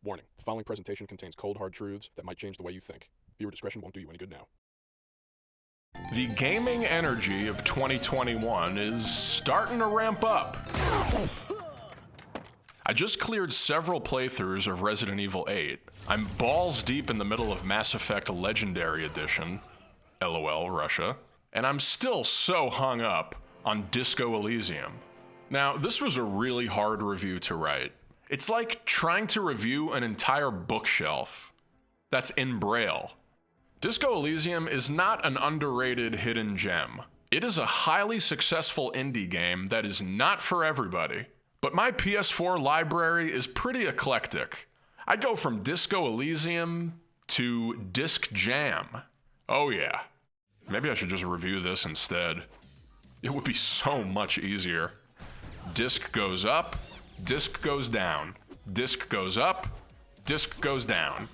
Warning, the following presentation contains cold, hard truths that might change the way you think. Viewer discretion won't do you any good now. The gaming energy of 2021 is starting to ramp up. I just cleared several playthroughs of Resident Evil 8. I'm balls deep in the middle of Mass Effect Legendary Edition, LOL Russia, and I'm still so hung up on Disco Elysium. Now, this was a really hard review to write. It's like trying to review an entire bookshelf that's in Braille. Disco Elysium is not an underrated hidden gem. It is a highly successful indie game that is not for everybody. But my PS4 library is pretty eclectic. I go from Disco Elysium to Disc Jam. Oh yeah. Maybe I should just review this instead. It would be so much easier. Disc goes up, disc goes down. Disc goes up, disc goes down.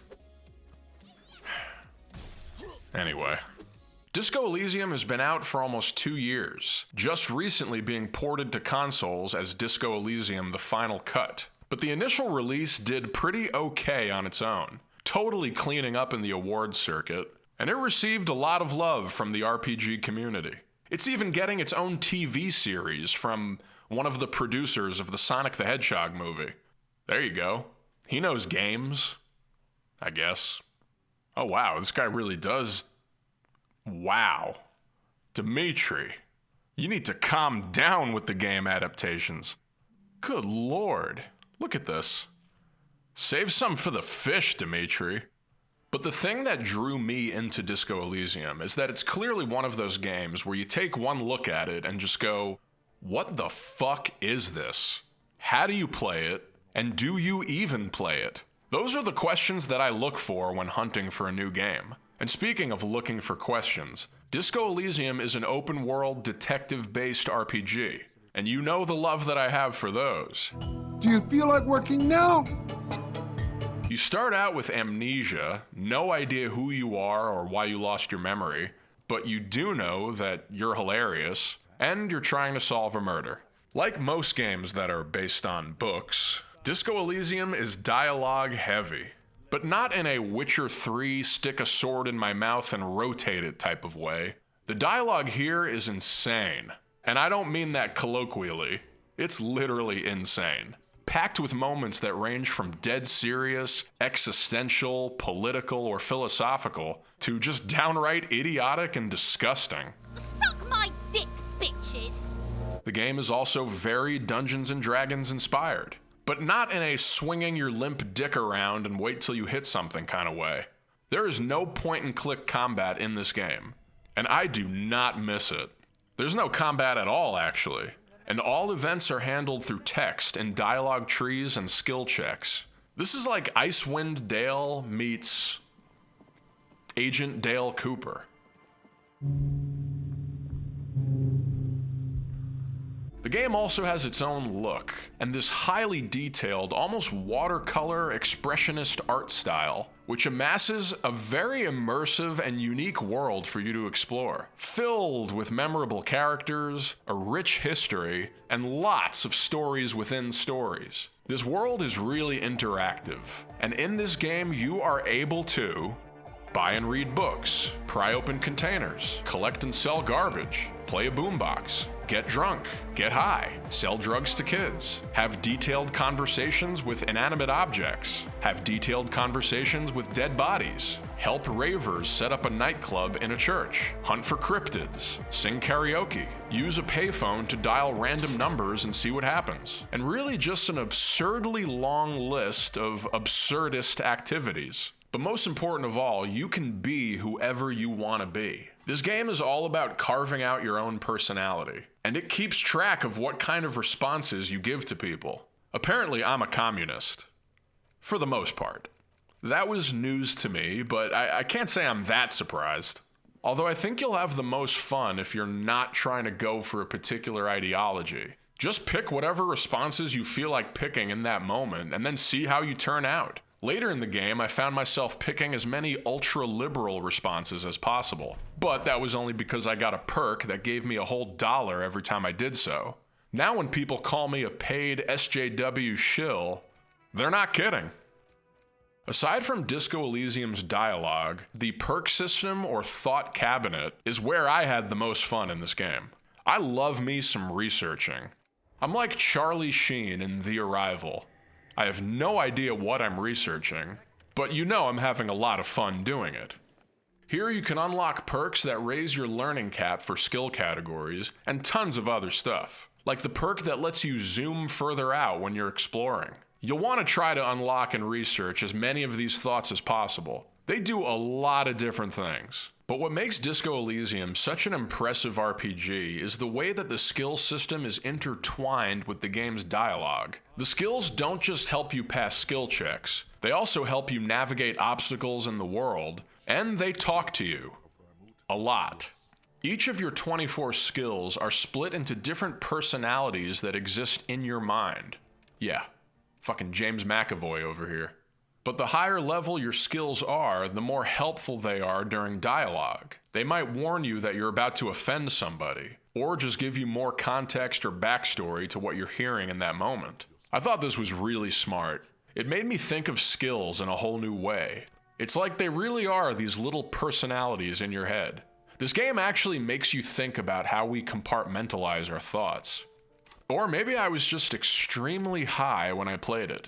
Anyway, Disco Elysium has been out for almost 2 years, just recently being ported to consoles as Disco Elysium: The Final Cut. But the initial release did pretty okay on its own, totally cleaning up in the awards circuit, and it received a lot of love from the RPG community. It's even getting its own TV series from one of the producers of the Sonic the Hedgehog movie. There you go. He knows games, I guess. Oh wow, this guy really does. Wow. Dimitri, you need to calm down with the game adaptations. Good lord, look at this. Save some for the fish, Dimitri. But the thing that drew me into Disco Elysium is that it's clearly one of those games where you take one look at it and just go, what the fuck is this? How do you play it? And do you even play it? Those are the questions that I look for when hunting for a new game. And speaking of looking for questions, Disco Elysium is an open-world, detective-based RPG. And you know the love that I have for those. Do you feel like working now? You start out with amnesia, no idea who you are or why you lost your memory, but you do know that you're hilarious, and you're trying to solve a murder. Like most games that are based on books, Disco Elysium is dialogue heavy, but not in a Witcher 3 stick a sword in my mouth and rotate it type of way. The dialogue here is insane, and I don't mean that colloquially. It's literally insane. Packed with moments that range from dead serious, existential, political, or philosophical, to just downright idiotic and disgusting. Suck my dick, bitches! The game is also very Dungeons & Dragons inspired, but not in a swinging your limp dick around and wait till you hit something kind of way. There is no point-and-click combat in this game, and I do not miss it. There's no combat at all, actually, and all events are handled through text and dialogue trees and skill checks. This is like Icewind Dale meets Agent Dale Cooper. The game also has its own look, and this highly detailed, almost watercolor, expressionist art style, which amasses a very immersive and unique world for you to explore, filled with memorable characters, a rich history, and lots of stories within stories. This world is really interactive, and in this game you are able to buy and read books, pry open containers, collect and sell garbage, play a boombox, get drunk, get high, sell drugs to kids, have detailed conversations with inanimate objects, have detailed conversations with dead bodies, help ravers set up a nightclub in a church, hunt for cryptids, sing karaoke, use a payphone to dial random numbers and see what happens, and really just an absurdly long list of absurdist activities. But most important of all, you can be whoever you want to be. This game is all about carving out your own personality, and it keeps track of what kind of responses you give to people. Apparently, I'm a communist. For the most part. That was news to me, but I can't say I'm that surprised. Although I think you'll have the most fun if you're not trying to go for a particular ideology. Just pick whatever responses you feel like picking in that moment, and then see how you turn out. Later in the game, I found myself picking as many ultra-liberal responses as possible. But that was only because I got a perk that gave me a whole $1 every time I did so. Now when people call me a paid SJW shill, they're not kidding. Aside from Disco Elysium's dialogue, the perk system or thought cabinet is where I had the most fun in this game. I love me some researching. I'm like Charlie Sheen in The Arrival. I have no idea what I'm researching, but you know I'm having a lot of fun doing it. Here you can unlock perks that raise your learning cap for skill categories and tons of other stuff, like the perk that lets you zoom further out when you're exploring. You'll want to try to unlock and research as many of these thoughts as possible. They do a lot of different things. But what makes Disco Elysium such an impressive RPG is the way that the skill system is intertwined with the game's dialogue. The skills don't just help you pass skill checks, they also help you navigate obstacles in the world, and they talk to you. A lot. Each of your 24 skills are split into different personalities that exist in your mind. Yeah, fucking James McAvoy over here. But the higher level your skills are, the more helpful they are during dialogue. They might warn you that you're about to offend somebody, or just give you more context or backstory to what you're hearing in that moment. I thought this was really smart. It made me think of skills in a whole new way. It's like they really are these little personalities in your head. This game actually makes you think about how we compartmentalize our thoughts. Or maybe I was just extremely high when I played it.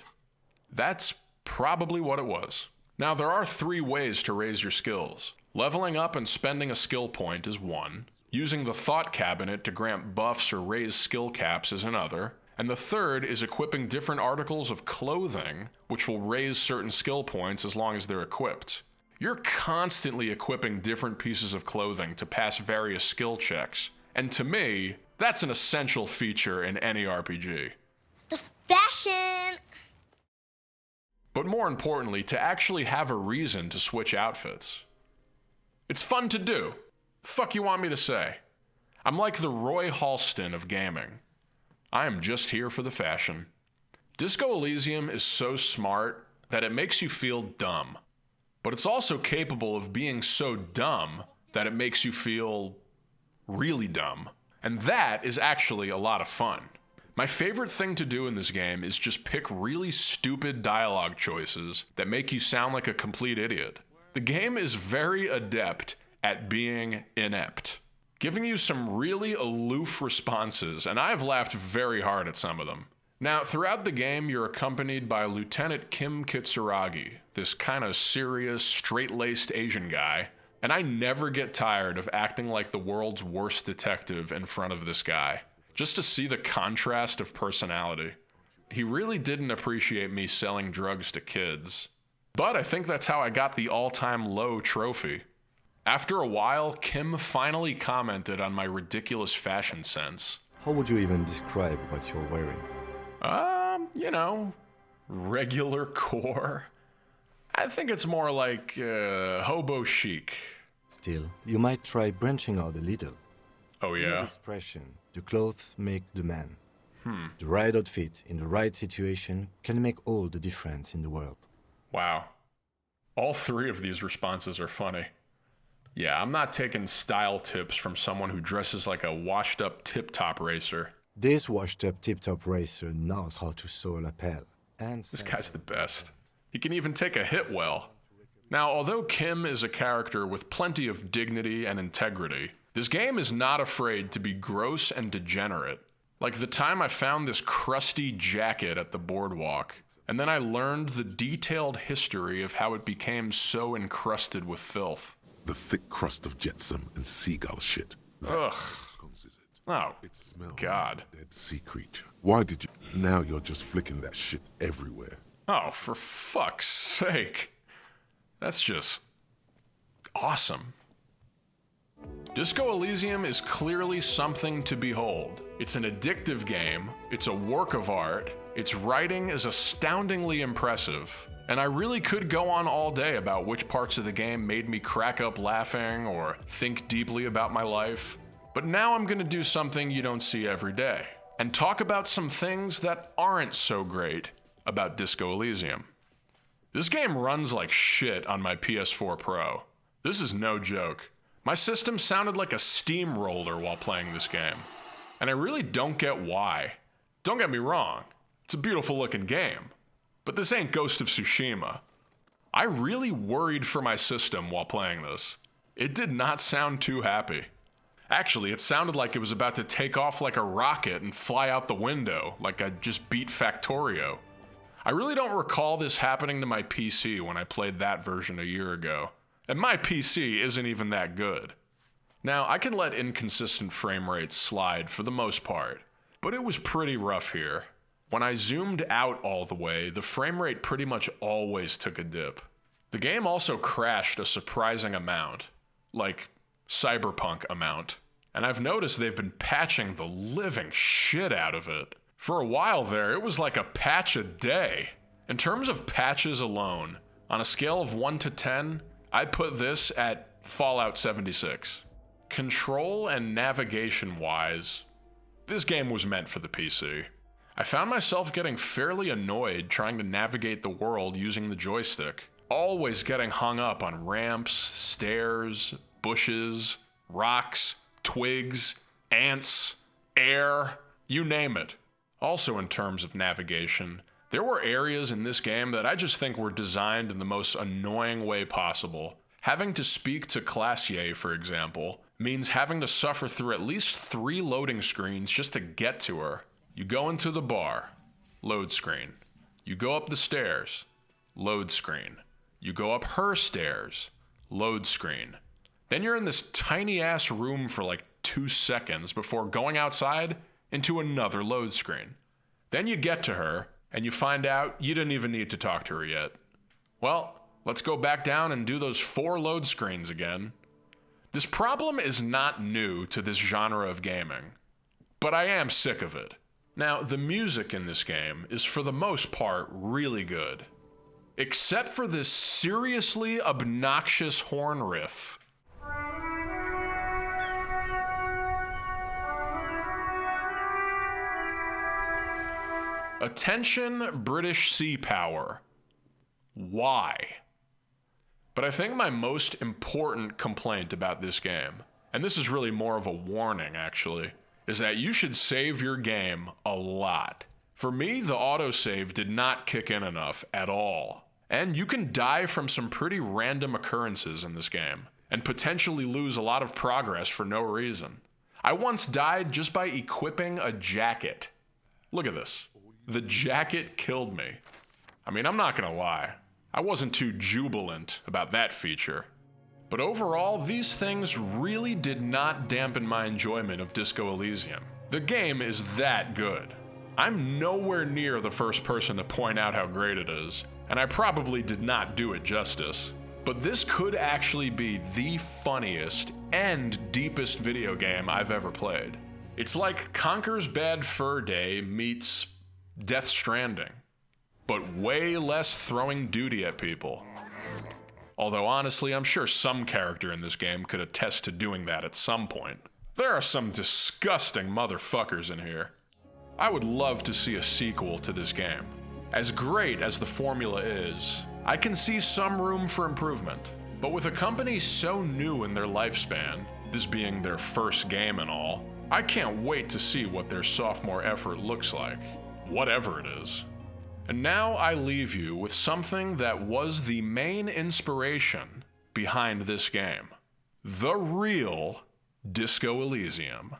That's probably what it was. Now, there are 3 ways to raise your skills. Leveling up and spending a skill point is one. Using the thought cabinet to grant buffs or raise skill caps is another. And the third is equipping different articles of clothing, which will raise certain skill points as long as they're equipped. You're constantly equipping different pieces of clothing to pass various skill checks. And to me, that's an essential feature in any RPG. The fashion! But more importantly, to actually have a reason to switch outfits. It's fun to do. The fuck you want me to say? I'm like the Roy Halston of gaming. I am just here for the fashion. Disco Elysium is so smart that it makes you feel dumb. But it's also capable of being so dumb that it makes you feel really dumb. And that is actually a lot of fun. My favorite thing to do in this game is just pick really stupid dialogue choices that make you sound like a complete idiot. The game is very adept at being inept, giving you some really aloof responses, and I've laughed very hard at some of them. Now, throughout the game, you're accompanied by Lieutenant Kim Kitsuragi, this kind of serious, straight-laced Asian guy, and I never get tired of acting like the world's worst detective in front of this guy, just to see the contrast of personality. He really didn't appreciate me selling drugs to kids, but I think that's how I got the all-time low trophy. After a while, Kim finally commented on my ridiculous fashion sense. How would you even describe what you're wearing? Regular core. I think it's more like hobo chic. Still, you might try branching out a little. Oh In yeah? the expression, the clothes make the man. The right outfit in the right situation can make all the difference in the world. Wow. All 3 of these responses are funny. Yeah, I'm not taking style tips from someone who dresses like a washed-up tip-top racer. This washed-up tip-top racer knows how to sew a lapel. And This guy's the best. He can even take a hit well. Now, although Kim is a character with plenty of dignity and integrity, this game is not afraid to be gross and degenerate. Like the time I found this crusty jacket at the boardwalk, and then I learned the detailed history of how it became so encrusted with filth. The thick crust of jetsam and seagull shit. Ugh. Skunks, is it? Oh, It smells God. like a dead sea creature. Why did you? Now you're just flicking that shit everywhere. Oh, for fuck's sake. That's just awesome. Disco Elysium is clearly something to behold. It's an addictive game, it's a work of art, its writing is astoundingly impressive, and I really could go on all day about which parts of the game made me crack up laughing or think deeply about my life. But now I'm gonna do something you don't see every day, and talk about some things that aren't so great about Disco Elysium. This game runs like shit on my PS4 Pro. This is no joke. My system sounded like a steamroller while playing this game, and I really don't get why. Don't get me wrong, it's a beautiful looking game, but this ain't Ghost of Tsushima. I really worried for my system while playing this. It did not sound too happy. Actually, it sounded like it was about to take off like a rocket and fly out the window, like I just beat Factorio. I really don't recall this happening to my PC when I played that version a year ago, and my PC isn't even that good. Now, I can let inconsistent frame rates slide for the most part, but it was pretty rough here. When I zoomed out all the way, the frame rate pretty much always took a dip. The game also crashed a surprising amount, like Cyberpunk amount, and I've noticed they've been patching the living shit out of it. For a while there, it was like a patch a day. In terms of patches alone, on a scale of 1 to 10, I'd put this at Fallout 76. Control and navigation-wise, this game was meant for the PC. I found myself getting fairly annoyed trying to navigate the world using the joystick, always getting hung up on ramps, stairs, bushes, rocks, twigs, ants, air, you name it. Also in terms of navigation, there were areas in this game that I just think were designed in the most annoying way possible. Having to speak to Classier, for example, means having to suffer through at least 3 loading screens just to get to her. You go into the bar, load screen. You go up the stairs, load screen. You go up her stairs, load screen. Then you're in this tiny ass room for like 2 seconds before going outside into another load screen. Then you get to her, and you find out you didn't even need to talk to her yet. Well, let's go back down and do those 4 load screens again. This problem is not new to this genre of gaming, but I am sick of it. Now, the music in this game is for the most part really good, except for this seriously obnoxious horn riff. Attention, British Sea Power. Why? But I think my most important complaint about this game, and this is really more of a warning actually, is that you should save your game a lot. For me, the autosave did not kick in enough at all. And you can die from some pretty random occurrences in this game, and potentially lose a lot of progress for no reason. I once died just by equipping a jacket. Look at this. The jacket killed me. I mean, I'm not gonna lie. I wasn't too jubilant about that feature. But overall, these things really did not dampen my enjoyment of Disco Elysium. The game is that good. I'm nowhere near the first person to point out how great it is, and I probably did not do it justice. But this could actually be the funniest and deepest video game I've ever played. It's like Conker's Bad Fur Day meets Death Stranding, but way less throwing duty at people. Although honestly, I'm sure some character in this game could attest to doing that at some point. There are some disgusting motherfuckers in here. I would love to see a sequel to this game. As great as the formula is, I can see some room for improvement. But with a company so new in their lifespan, this being their first game and all, I can't wait to see what their sophomore effort looks like. Whatever it is. And now I leave you with something that was the main inspiration behind this game. The real Disco Elysium.